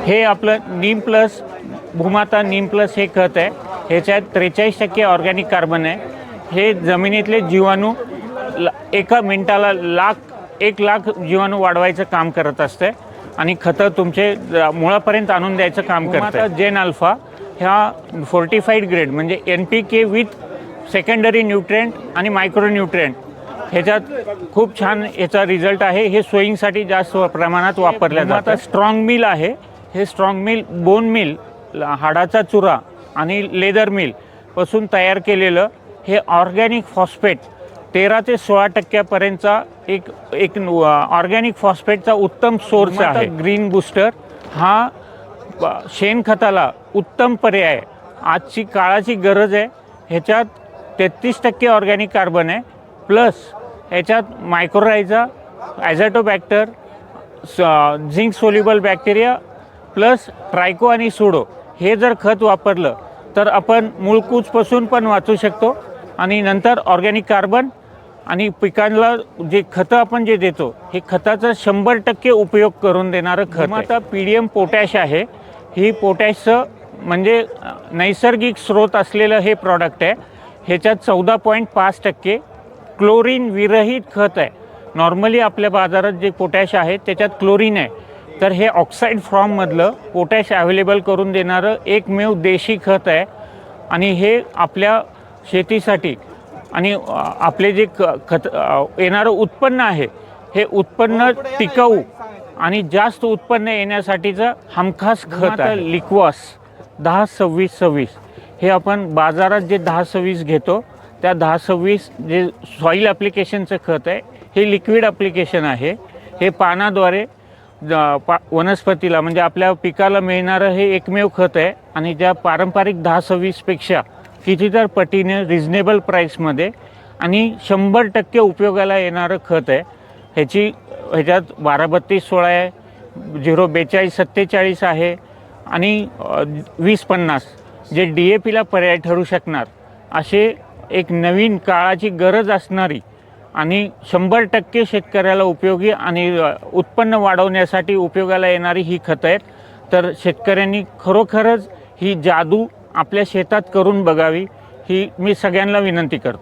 हे आपलं नीम प्लस भूमाता नीम प्लस हे खत आहे। ह्याच्यात 43% ऑर्गॅनिक कार्बन आहे। हे जमिनीतले जीवाणू एका मिनिटाला 1 लाख जीवाणू वाढवायचं काम करत असते आणि खतं तुमचे मुळापर्यंत आणून द्यायचं काम करते। जेन अल्फा ह्या फोर्टिफाईड ग्रेड म्हणजे NPK विथ सेकंडरी न्यूट्रिएंट आणि मायक्रो न्यूट्रिएंट ह्याच्यात खूप छान याचा रिझल्ट आहे। हे सोईंगसाठी जास्त प्रमाणात वापरल्या जातात। स्ट्रॉंग मिल आहे। हे स्ट्रॉंग मिल बोन मिल हाडाचा चुरा आणि लेदर मिल पासून तयार केलेलं हे ऑर्गॅनिक फॉस्फेट 13 ते 16% पर्यंतचा एक ऑर्गॅनिक फॉस्फेटचा उत्तम सोर्स आहे। ग्रीन बूस्टर हा शेणखताला उत्तम पर्याय आजची काळाची गरज आहे। ह्याच्यात 33% ऑर्गॅनिक कार्बन आहे प्लस ह्याच्यात mycorrhiza azotobacter zinc soluble bacteria plus tricho आणि सुडो हे जर खत वापरलं तर आपण मूळकूजपासून पण वाचू शकतो आणि नंतर ऑर्गॅनिक कार्बन आणि पिकांना जे खतं आपण जे देतो हे खताचा 100% उपयोग करून देणारं खत। आता PDM पोटॅश आहे। ही पोटॅशचं म्हणजे नैसर्गिक स्रोत असलेलं हे प्रॉडक्ट आहे। ह्याच्यात 14.5% क्लोरीन विरहित खत आहे। नॉर्मली आपल्या बाजारात जे पोटॅश आहे त्याच्यात क्लोरीन आहे, तर हे ऑक्साईड फॉर्ममधलं पोटॅश अवेलेबल करून देणारं एकमेव देशी खत आहे आणि हे आपल्या शेतीसाठी आणि आपले जे खत येणारं उत्पन्न आहे हे उत्पन्न टिकाऊ आणि जास्त उत्पन्न येण्यासाठीचं हमखास खत आहे। लिक्वास 10-26-26 हे आपण बाजारात जे 10-26 घेतो त्या 10-26 जे सॉईल ॲप्लिकेशनचं खत आहे हे लिक्विड ॲप्लिकेशन आहे। हे पानाद्वारे वनस्पतीला म्हणजे आपल्या पिकाला मिळणारं हे एकमेव खत आहे आणि ज्या पारंपरिक 10-26पेक्षा कितीतर पटीने रिजनेबल प्राईसमध्ये आणि 100% उपयोगाला येणारं खत आहे। ह्याच्यात 12-32-16 आहे, 0-42-47 आहे आणि 20-50 जे DAPला पर्याय ठरू शकणार असे एक नवीन काळाची गरज असणारी आणि 100% शेतकऱ्याला उपयोगी आणि उत्पन्न वाढवण्यासाठी उपयोगाला येणारी ही खतं आहेत। तर शेतकऱ्यांनी खरोखरच ही जादू आपल्या शेतात करून बघावी ही मी सगळ्यांना विनंती करतो।